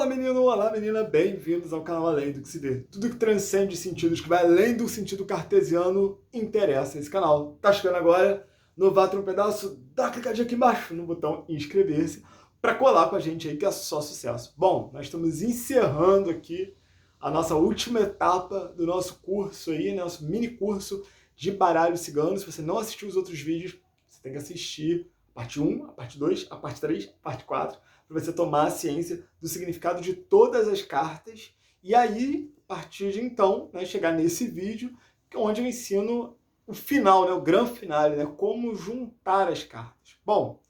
Olá menino, olá menina, bem-vindos ao canal Além do que se vê. Tudo que transcende sentidos, que vai além do sentido cartesiano, interessa esse canal. Tá chegando agora? Novato um pedaço? Dá uma clicadinha aqui embaixo no botão inscrever-se para colar com a gente aí que é só sucesso. Bom, nós estamos encerrando aqui a nossa última etapa do nosso curso aí, nosso mini curso de baralho cigano. Se você não assistiu os outros vídeos, você tem que assistir a parte 1, a parte 2, a parte 3, a parte 4, para você tomar a ciência do significado de todas as cartas. E aí, a partir de então, chegar nesse vídeo, onde eu ensino o final, o grande finale, como juntar as cartas. Bom,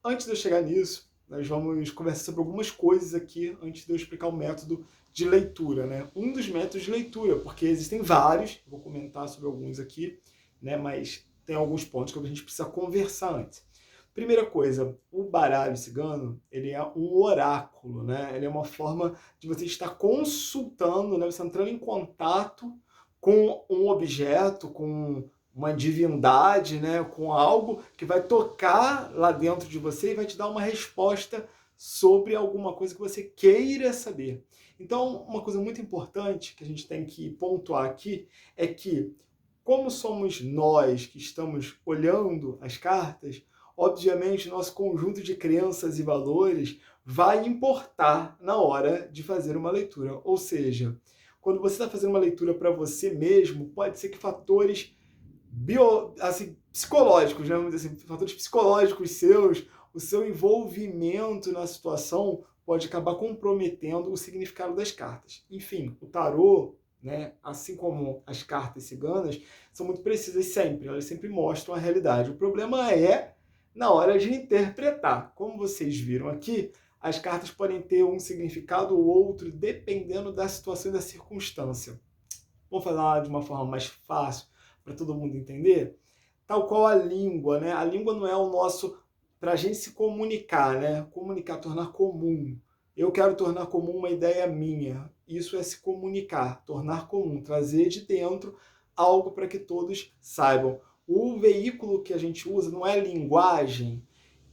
antes de eu chegar nisso, nós vamos conversar sobre algumas coisas aqui, antes de eu explicar o método de leitura. Um dos métodos de leitura, porque existem vários, vou comentar sobre alguns aqui, mas tem alguns pontos que a gente precisa conversar antes. Primeira coisa, o baralho cigano, ele é um oráculo, Ele é uma forma de você estar consultando, você entrando em contato com um objeto, com uma divindade, com algo que vai tocar lá dentro de você e vai te dar uma resposta sobre alguma coisa que você queira saber. Então, uma coisa muito importante que a gente tem que pontuar aqui é que, como somos nós que estamos olhando as cartas, obviamente, nosso conjunto de crenças e valores vai importar na hora de fazer uma leitura. Ou seja, quando você está fazendo uma leitura para você mesmo, pode ser que fatores psicológicos, vamos dizer assim, fatores psicológicos seus, o seu envolvimento na situação pode acabar comprometendo o significado das cartas. Enfim, o tarô, assim como as cartas ciganas, são muito precisas sempre, elas sempre mostram a realidade. O problema é na hora de interpretar. Como vocês viram aqui, as cartas podem ter um significado ou outro dependendo da situação e da circunstância. Vou falar de uma forma mais fácil para todo mundo entender. Tal qual a língua, A língua não é o nosso para a gente se comunicar, Comunicar, tornar comum. Eu quero tornar comum uma ideia minha. Isso é se comunicar, tornar comum, trazer de dentro algo para que todos saibam. O veículo que a gente usa não é linguagem,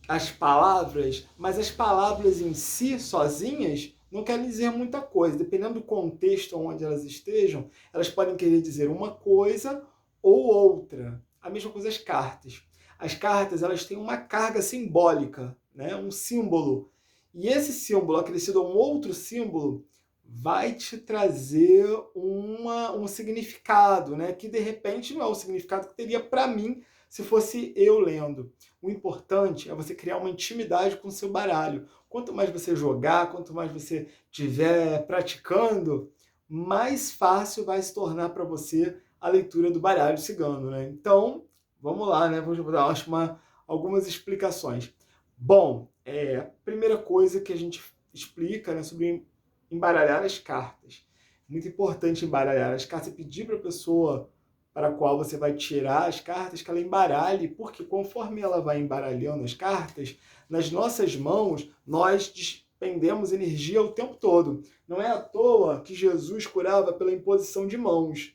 as palavras, mas as palavras em si, sozinhas, não querem dizer muita coisa. Dependendo do contexto onde elas estejam, elas podem querer dizer uma coisa ou outra. A mesma coisa as cartas. As cartas, elas têm uma carga simbólica, um símbolo. E esse símbolo, acrescido a um outro símbolo, vai te trazer um significado, que de repente não é o significado que teria para mim se fosse eu lendo. O importante é você criar uma intimidade com o seu baralho. Quanto mais você jogar, quanto mais você estiver praticando, mais fácil vai se tornar para você a leitura do baralho cigano. Então, vamos lá, vamos dar algumas explicações. Bom, a primeira coisa que a gente explica sobre embaralhar as cartas. Muito importante embaralhar as cartas e pedir para a pessoa para a qual você vai tirar as cartas que ela embaralhe, porque conforme ela vai embaralhando as cartas, nas nossas mãos, nós despendemos energia o tempo todo. Não é à toa que Jesus curava pela imposição de mãos,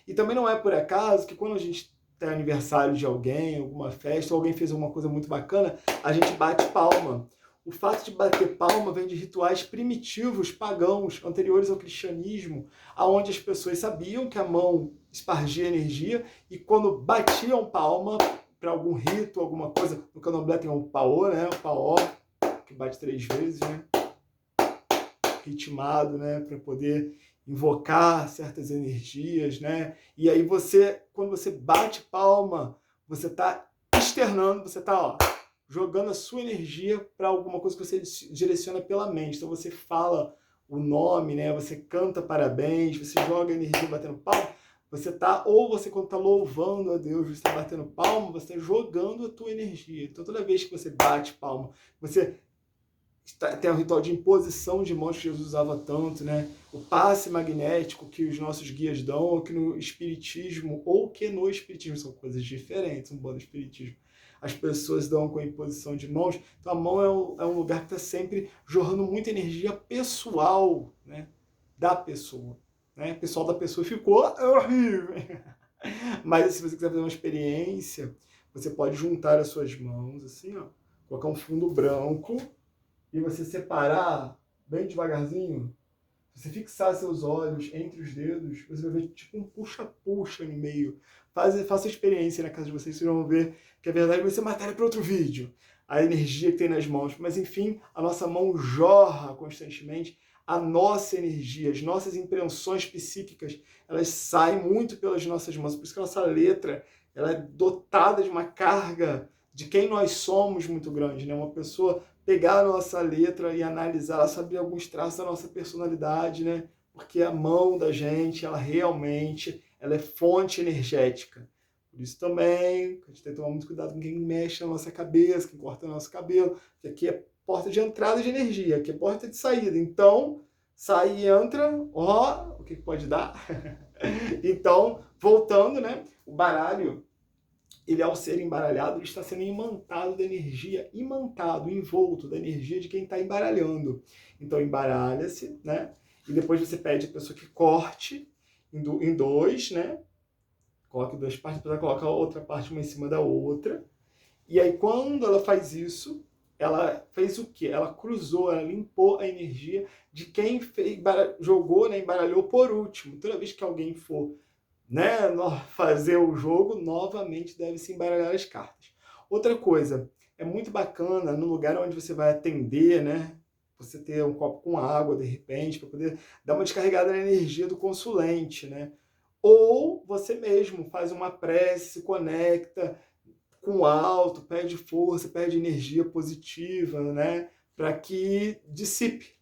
E também não é por acaso que quando a gente tem aniversário de alguém, alguma festa, ou alguém fez alguma coisa muito bacana, a gente bate palma. O fato de bater palma vem de rituais primitivos, pagãos, anteriores ao cristianismo, onde as pessoas sabiam que a mão espargia energia e quando batiam palma para algum rito, alguma coisa, no candomblé tem um paô, o paó, que bate 3 vezes, ritmado, para poder invocar certas energias, E aí quando você bate palma, você está externando, você está, jogando a sua energia para alguma coisa que você direciona pela mente. Então você fala o nome, você canta parabéns, você joga energia batendo palma, ou quando está louvando a Deus, você está batendo palma, você está jogando a tua energia. Então toda vez que você bate palma, você tem um ritual de imposição de mãos que Jesus usava tanto, O passe magnético que os nossos guias dão, ou que no espiritismo são coisas diferentes, um bom espiritismo. As pessoas dão com a imposição de mãos. Então a mão é um lugar que está sempre jorrando muita energia pessoal, da pessoa. O pessoal da pessoa ficou horrível. Mas se você quiser fazer uma experiência, você pode juntar as suas mãos, assim, colocar um fundo branco, e você separar bem devagarzinho, se você fixar seus olhos entre os dedos, você vai ver tipo um puxa-puxa no meio. Faça a experiência na casa de vocês vão ver que a verdade vai ser matéria para outro vídeo. A energia que tem nas mãos. Mas enfim, a nossa mão jorra constantemente. A nossa energia, as nossas impressões psíquicas, elas saem muito pelas nossas mãos. Por isso que a nossa letra ela é dotada de uma carga de quem nós somos muito grande, né? Uma pessoa pegar a nossa letra e analisar, ela saber alguns traços da nossa personalidade, né? Porque a mão da gente, ela realmente, ela é fonte energética. Por isso também, a gente tem que tomar muito cuidado com quem mexe na nossa cabeça, quem corta o nosso cabelo, que aqui é porta de entrada de energia, aqui é porta de saída. Então, sai e entra, ó, o que pode dar? Então, voltando, né? O baralho, ele ao ser embaralhado, ele está sendo imantado da energia, imantado, envolto da energia de quem está embaralhando. Então embaralha-se, né? E depois você pede a pessoa que corte em dois, né? Coloque duas partes, depois ela coloca a outra parte uma em cima da outra. E aí quando ela faz isso, ela fez o quê? Ela cruzou, ela limpou a energia de quem jogou, né? Embaralhou por último. Toda vez que alguém for, né, fazer o jogo, novamente deve-se embaralhar as cartas. Outra coisa, é muito bacana no lugar onde você vai atender, né, você ter um copo com água, de repente, para poder dar uma descarregada na energia do consulente, né? Ou você mesmo faz uma prece, se conecta com o alto, pede força, pede energia positiva, né, para que dissipe.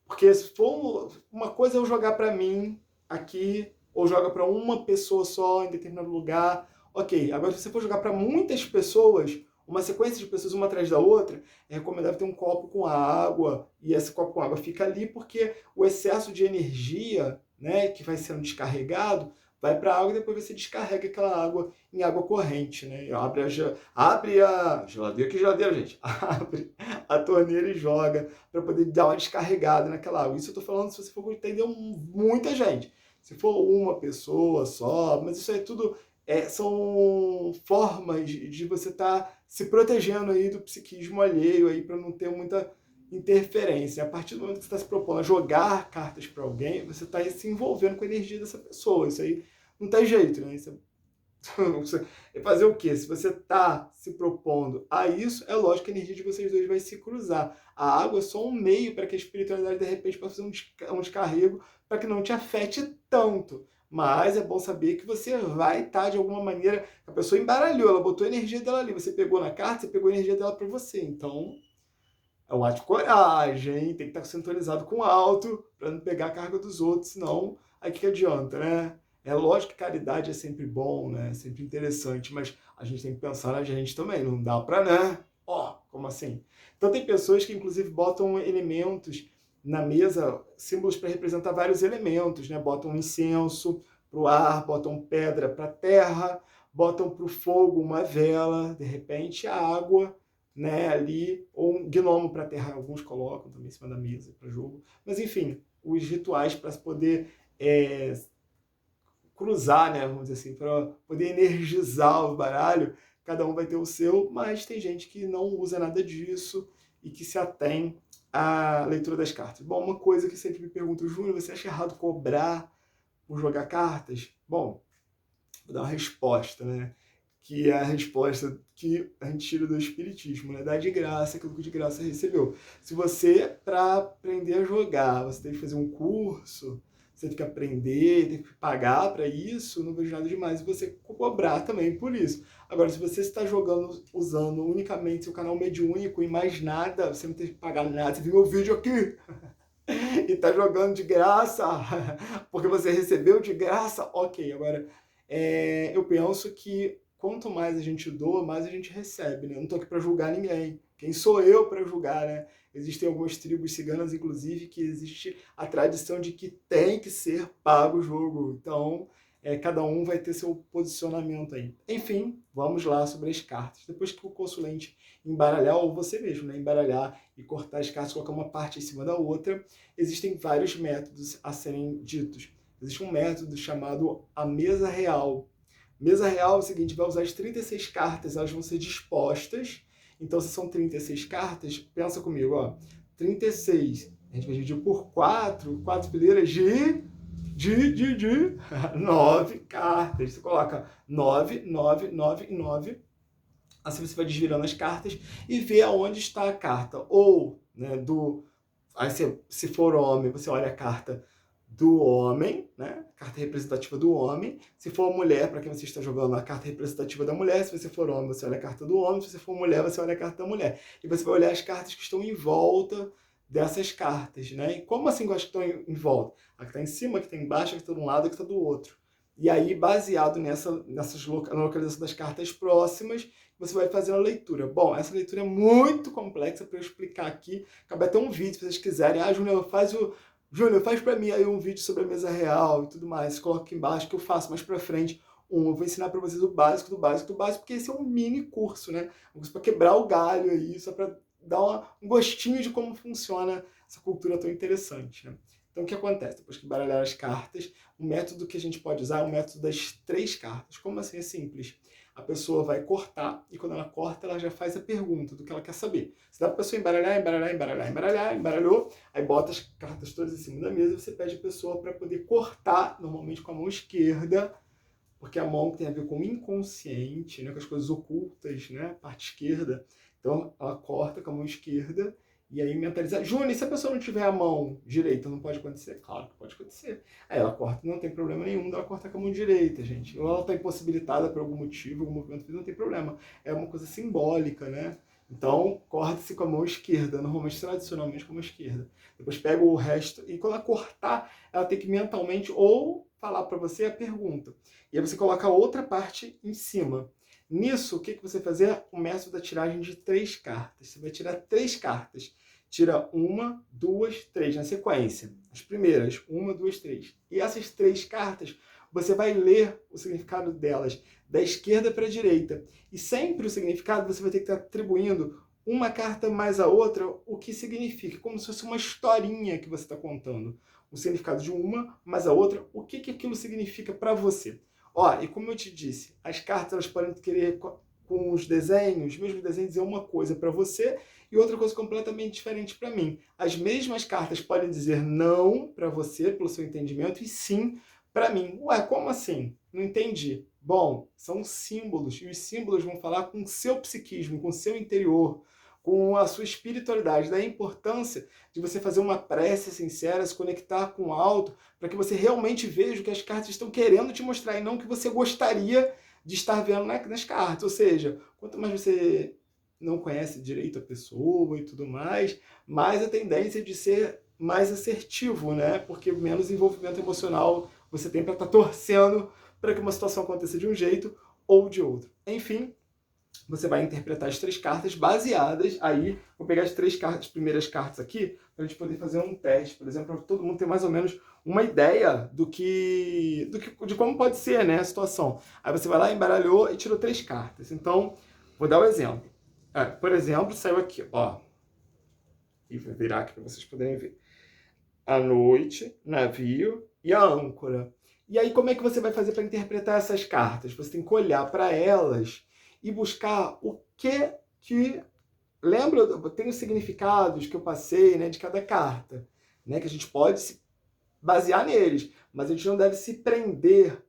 Porque se for uma coisa é eu jogar para mim aqui, ou joga para uma pessoa só em determinado lugar, ok. Agora, se você for jogar para muitas pessoas, uma sequência de pessoas uma atrás da outra, é recomendável ter um copo com água, e esse copo com água fica ali porque o excesso de energia, né, que vai sendo descarregado, vai para a água e depois você descarrega aquela água em água corrente, né? Abre a geladeira, que geladeira, gente? Abre a torneira e joga para poder dar uma descarregada naquela água. Isso eu estou falando se você for entender muita gente. Se for uma pessoa só, mas isso é tudo são formas de você estar se protegendo aí do psiquismo alheio aí para não ter muita interferência. A partir do momento que você está se propondo a jogar cartas para alguém, você está se envolvendo com a energia dessa pessoa. Isso aí não tem jeito, né? Isso é fazer o quê? Se você está se propondo a isso, é lógico que a energia de vocês dois vai se cruzar. A água é só um meio para que a espiritualidade, de repente, possa fazer um descarrego para que não te afete tanto. Mas é bom saber que você vai estar, de alguma maneira, a pessoa embaralhou, ela botou a energia dela ali, você pegou na carta, você pegou a energia dela para você. Então, é um ato de coragem, tem que estar sintonizado com o alto para não pegar a carga dos outros, senão aí que adianta, né? É lógico que caridade é sempre bom, né? É sempre interessante, mas a gente tem que pensar na gente também, não dá para, né? Como assim? Então tem pessoas que inclusive botam elementos na mesa, símbolos para representar vários elementos, né? Botam incenso para o ar, botam pedra para a terra, botam para o fogo uma vela, de repente a água, né, ali, ou um gnomo para a terra, alguns colocam também em cima da mesa para jogo. Mas enfim, os rituais para poder cruzar, né, vamos dizer assim, para poder energizar o baralho, cada um vai ter o seu, mas tem gente que não usa nada disso e que se atém à leitura das cartas. Bom, uma coisa que sempre me perguntam, Júnior, você acha errado cobrar por jogar cartas? Bom, vou dar uma resposta, né? Que é a resposta que a gente tira do Espiritismo, né? Dá de graça aquilo que de graça recebeu. Se você, para aprender a jogar, você tem que fazer um curso, você tem que aprender, tem que pagar para isso, não vejo nada demais. E você cobrar também por isso. Agora, se você está jogando, usando unicamente seu canal mediúnico e mais nada, você não tem que pagar nada. Você viu meu vídeo aqui? E tá jogando de graça, porque você recebeu de graça, ok. Agora, eu penso que quanto mais a gente doa, mais a gente recebe, né? Eu não tô aqui para julgar ninguém. Quem sou eu para julgar, né? Existem algumas tribos ciganas, inclusive, que existe a tradição de que tem que ser pago o jogo. Então, cada um vai ter seu posicionamento aí. Enfim, vamos lá sobre as cartas. Depois que o consulente embaralhar, ou você mesmo, né? Embaralhar e cortar as cartas, colocar uma parte em cima da outra, existem vários métodos a serem ditos. Existe um método chamado a mesa real. Mesa real é o seguinte, vai usar as 36 cartas, elas vão ser dispostas. Então, se são 36 cartas, pensa comigo, ó, 36 A gente vai dividir por 4 fileiras de 9 cartas. Você coloca 9, 9, 9 e 9. Assim você vai desvirando as cartas e vê aonde está a carta. Ou, né, aí se for homem, você olha a carta do homem, né? Carta representativa do homem. Se for mulher, para quem você está jogando, a carta representativa da mulher. Se você for homem, você olha a carta do homem. Se você for mulher, você olha a carta da mulher. E você vai olhar as cartas que estão em volta dessas cartas, né? E como assim as que estão em volta? A que está em cima, a que está embaixo, a que está de um lado, a que está do outro. E aí, baseado na localização das cartas próximas, você vai fazendo a leitura. Bom, essa leitura é muito complexa para eu explicar aqui. Cabe até um vídeo, se vocês quiserem. Júnior, faz para mim aí um vídeo sobre a mesa real e tudo mais. Coloca aqui embaixo que eu faço mais para frente. Eu vou ensinar para vocês o básico do básico do básico, porque esse é um mini curso, né? Um curso para quebrar o galho aí, só para dar um gostinho de como funciona essa cultura tão interessante, né? Então, o que acontece? Depois que baralhar as cartas, o método que a gente pode usar é o método das 3 cartas. Como assim? É simples. A pessoa vai cortar e quando ela corta, ela já faz a pergunta do que ela quer saber. Você dá para a pessoa embaralhou, aí bota as cartas todas em cima da mesa e você pede a pessoa para poder cortar, normalmente com a mão esquerda, porque a mão tem a ver com o inconsciente, né, com as coisas ocultas, né, parte esquerda. Então, ela corta com a mão esquerda e aí mentalizar. Júnior, e se a pessoa não tiver a mão direita, não pode acontecer? Claro que pode acontecer. Aí ela corta, não tem problema nenhum, ela corta com a mão direita, gente. Ou ela está impossibilitada por algum motivo, algum movimento físico, não tem problema. É uma coisa simbólica, né? Então, corta-se com a mão esquerda, normalmente, tradicionalmente, com a mão esquerda. Depois pega o resto, e quando ela cortar, ela tem que mentalmente ou falar para você a pergunta. E aí você coloca a outra parte em cima. Nisso, o que você vai fazer? O método da tiragem de 3 cartas. Você vai tirar 3 cartas. Tira 1, 2, 3 na sequência. As primeiras, 1, 2, 3. E essas 3 cartas, você vai ler o significado delas da esquerda para a direita. E sempre o significado você vai ter que estar atribuindo uma carta mais a outra, o que significa, como se fosse uma historinha que você está contando. O significado de uma mais a outra, o que aquilo significa para você. Ó, e como eu te disse, as cartas elas podem querer com os desenhos, mesmo desenho dizer uma coisa para você e outra coisa completamente diferente para mim. As mesmas cartas podem dizer não para você, pelo seu entendimento, e sim para mim. Ué, como assim? Não entendi. Bom, são símbolos, e os símbolos vão falar com o seu psiquismo, com o seu interior, com a sua espiritualidade. Daí a importância de você fazer uma prece sincera, se conectar com o alto, para que você realmente veja o que as cartas estão querendo te mostrar, e não o que você gostaria de estar vendo nas cartas. Ou seja, quanto mais você não conhece direito a pessoa e tudo mais a tendência de ser mais assertivo, né? Porque menos envolvimento emocional você tem para estar torcendo para que uma situação aconteça de um jeito ou de outro. Enfim, você vai interpretar as 3 cartas baseadas aí. Vou pegar as primeiras cartas aqui para a gente poder fazer um teste, por exemplo, para todo mundo ter mais ou menos uma ideia de como pode ser, né, a situação. Aí você vai lá, embaralhou e tirou 3 cartas. Então, vou dar o exemplo. Por exemplo, saiu aqui, ó. E vou virar aqui para vocês poderem ver. A noite, navio e a âncora. E aí, como é que você vai fazer para interpretar essas cartas? Você tem que olhar para elas e buscar o que lembra, tem os significados que eu passei, né, de cada carta, né, que a gente pode se basear neles, mas a gente não deve se prender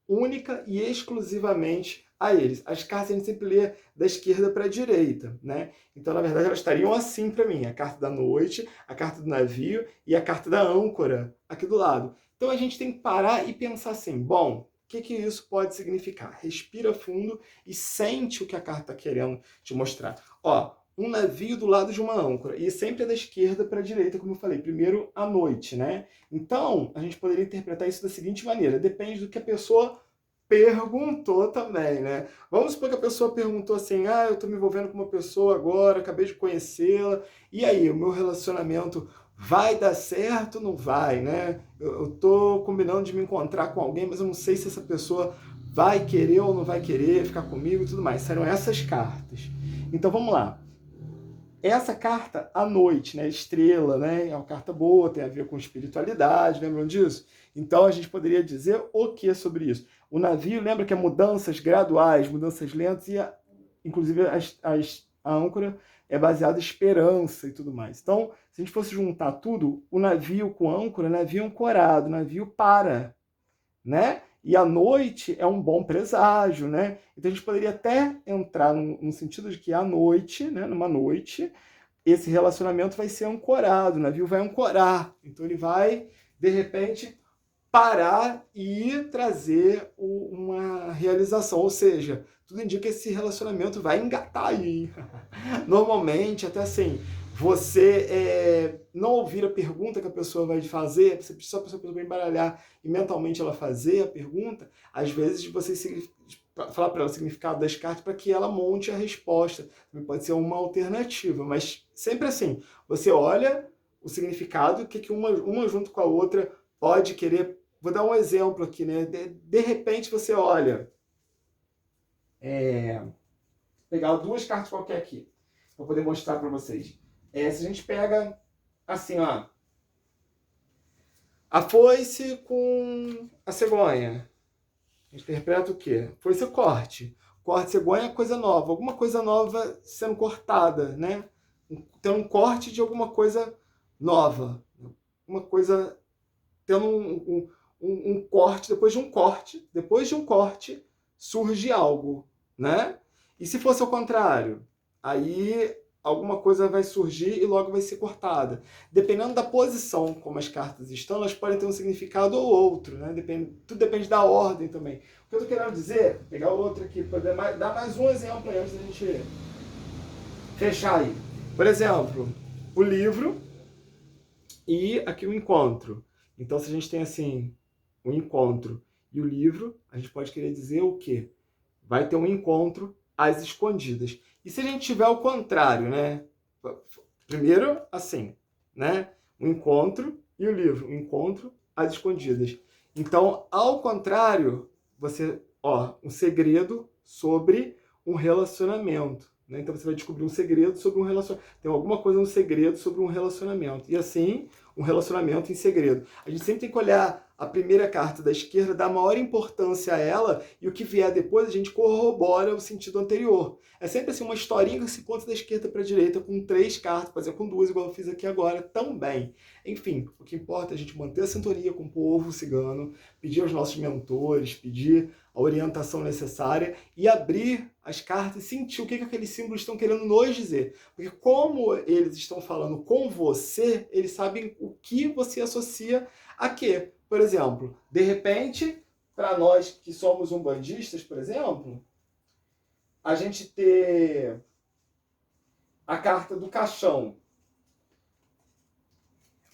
única e exclusivamente a eles. As cartas a gente sempre lê da esquerda para a direita, né? Então, na verdade, elas estariam assim para mim: a carta da noite, a carta do navio e a carta da âncora aqui do lado. Então, a gente tem que parar e pensar assim: bom, o que isso pode significar? Respira fundo e sente o que a carta está querendo te mostrar. Ó, um navio do lado de uma âncora, e sempre é da esquerda para a direita, como eu falei, primeiro à noite, né? Então, a gente poderia interpretar isso da seguinte maneira: depende do que a pessoa perguntou também, né? Vamos supor que a pessoa perguntou assim: eu tô me envolvendo com uma pessoa agora, acabei de conhecê-la, e aí, o meu relacionamento vai dar certo ou não vai, né? Eu tô combinando de me encontrar com alguém, mas eu não sei se essa pessoa vai querer ou não vai querer ficar comigo e tudo mais. Serão essas cartas. Então, vamos lá. Essa carta, a noite, né, estrela, né, é uma carta boa, tem a ver com espiritualidade, lembram disso? Então a gente poderia dizer o que sobre isso? O navio, lembra que é mudanças graduais, mudanças lentas, e inclusive a âncora é baseada em esperança e tudo mais. Então, Se a gente fosse juntar tudo, o navio com âncora, navio ancorado, navio para, né? E a noite é um bom presságio, né? Então a gente poderia até entrar no sentido de que à noite, né, numa noite, esse relacionamento vai ser ancorado, o navio vai ancorar. Então ele vai, de repente, parar e trazer uma realização. Ou seja, tudo indica que esse relacionamento vai engatar aí. Normalmente, até assim, você não ouvir a pergunta que a pessoa vai fazer, você precisa a pessoa embaralhar e mentalmente ela fazer a pergunta, às vezes você falar para ela o significado das cartas para que ela monte a resposta. Também pode ser uma alternativa, mas sempre assim, você olha o significado, o que uma junto com a outra pode querer. Vou dar um exemplo aqui, né? De repente você olha, pegar duas cartas qualquer aqui, para poder mostrar para vocês. Se a gente pega assim, ó, a foice com a cegonha, a gente interpreta o quê? Foice é corte. Corte, cegonha é coisa nova. Alguma coisa nova sendo cortada, né? Tendo um corte de alguma coisa nova. Uma coisa tendo um corte, depois de um corte, surge algo, né? E se fosse ao contrário? Aí alguma coisa vai surgir e logo vai ser cortada. Dependendo da posição como as cartas estão, elas podem ter um significado ou outro, né? Tudo depende da ordem também. O que eu estou querendo dizer, vou pegar outro aqui, para dar mais um exemplo aí antes da gente fechar aí. Por exemplo, o livro e aqui o encontro. Então, se a gente tem assim, o encontro e o livro, a gente pode querer dizer o quê? Vai ter um encontro às escondidas. E se a gente tiver o contrário, né? Primeiro, assim, né? O encontro e o livro. O encontro às escondidas. Então, ao contrário, um segredo sobre um relacionamento. Né? Então, você vai descobrir um segredo sobre um relacionamento. Tem alguma coisa, um segredo sobre um relacionamento. E assim, um relacionamento em segredo. A gente sempre tem que olhar a primeira carta da esquerda, dar maior importância a ela, e o que vier depois a gente corrobora o sentido anterior. É sempre assim uma historinha que se conta da esquerda para a direita com 3 cartas, pode ser com 2, igual eu fiz aqui agora também. Enfim, o que importa é a gente manter a sintonia com o povo cigano, pedir aos nossos mentores, pedir a orientação necessária e abrir as cartas e sentir o que aqueles símbolos estão querendo nos dizer. Porque como eles estão falando com você, eles sabem o que você associa a quê. Por exemplo, de repente, para nós que somos umbandistas, por exemplo, a gente ter a carta do caixão.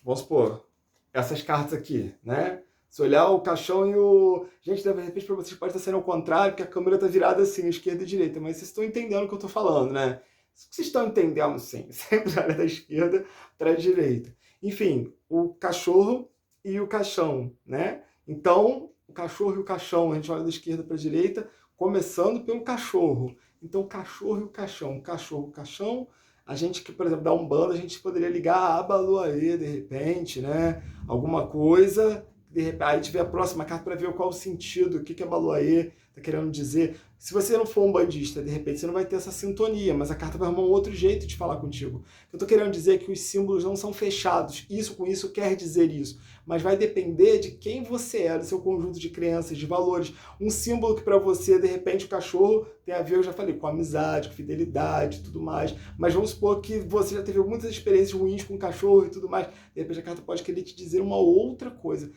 Vamos supor, essas cartas aqui, né? Se olhar o caixão e o... Gente, de repente para vocês pode estar sendo ao contrário, porque a câmera está virada assim, esquerda e direita, mas vocês estão entendendo o que eu estou falando, né? Vocês estão entendendo, sim. Sempre olha da esquerda para a direita. Enfim, o cachorro e o caixão, né? Então, o cachorro e o caixão, a gente olha da esquerda para a direita, começando pelo cachorro. Então, o cachorro e o caixão. O cachorro, o caixão. A gente que, por exemplo, dá um bando, a gente poderia ligar a Abaluaê, de repente, né? Alguma coisa, de repente, aí tiver a próxima carta para ver qual o sentido, o que a Abaluaê está querendo dizer. Se você não for um bandista, de repente você não vai ter essa sintonia, mas a carta vai arrumar um outro jeito de falar contigo. Eu estou querendo dizer que os símbolos não são fechados. Isso com isso quer dizer isso. Mas vai depender de quem você é, do seu conjunto de crenças, de valores. Um símbolo que para você, de repente, o cachorro tem a ver, eu já falei, com amizade, com fidelidade e tudo mais. Mas vamos supor que você já teve muitas experiências ruins com o cachorro e tudo mais. De repente a carta pode querer te dizer uma outra coisa.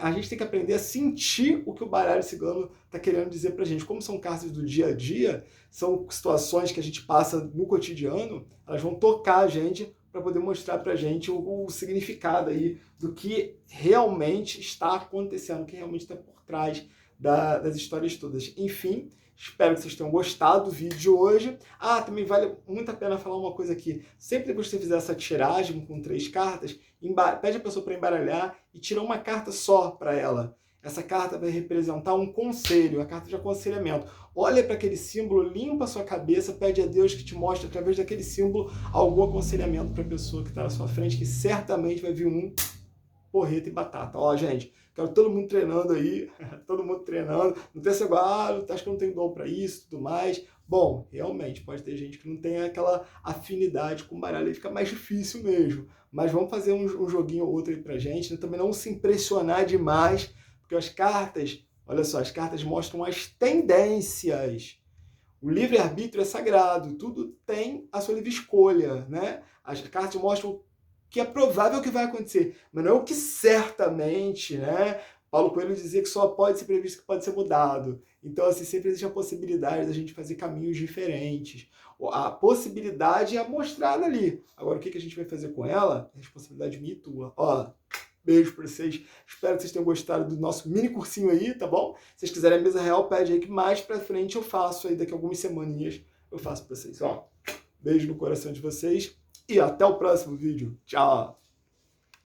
A gente tem que aprender a sentir o que o baralho cigano está querendo dizer pra gente. Como são cartas do dia a dia, são situações que a gente passa no cotidiano, elas vão tocar a gente para poder mostrar pra gente o significado aí do que realmente está acontecendo, o que realmente está por trás das histórias todas. Enfim, espero que vocês tenham gostado do vídeo de hoje. Também vale muito a pena falar uma coisa aqui. Sempre depois que você fizer essa tiragem com 3 cartas, pede a pessoa para embaralhar e tira uma carta só para ela. Essa carta vai representar um conselho, a carta de aconselhamento. Olha para aquele símbolo, limpa a sua cabeça, pede a Deus que te mostre através daquele símbolo algum aconselhamento para a pessoa que está na sua frente, que certamente vai vir um porreta e batata. Ó, gente, quero todo mundo treinando aí, todo mundo treinando. Não tem esse negócio, acho que eu não tenho dom para isso, tudo mais. Bom, realmente, pode ter gente que não tem aquela afinidade com baralho, aí fica mais difícil mesmo. Mas vamos fazer um joguinho ou outro aí pra gente, né? Também não se impressionar demais, porque as cartas, olha só, as cartas mostram as tendências. O livre-arbítrio é sagrado, tudo tem a sua livre escolha, né? As cartas mostram o que é provável que vai acontecer, mas não é o que certamente, né? Paulo Coelho dizia que só pode ser previsto, que pode ser mudado. Então, assim, sempre existe a possibilidade da gente fazer caminhos diferentes. A possibilidade é mostrada ali. Agora, o que a gente vai fazer com ela? É responsabilidade minha e tua. Ó, beijo pra vocês. Espero que vocês tenham gostado do nosso mini cursinho aí, tá bom? Se vocês quiserem a mesa real, pede aí que mais pra frente eu faço aí, daqui a algumas semaninhas eu faço pra vocês. Ó, beijo no coração de vocês e até o próximo vídeo. Tchau!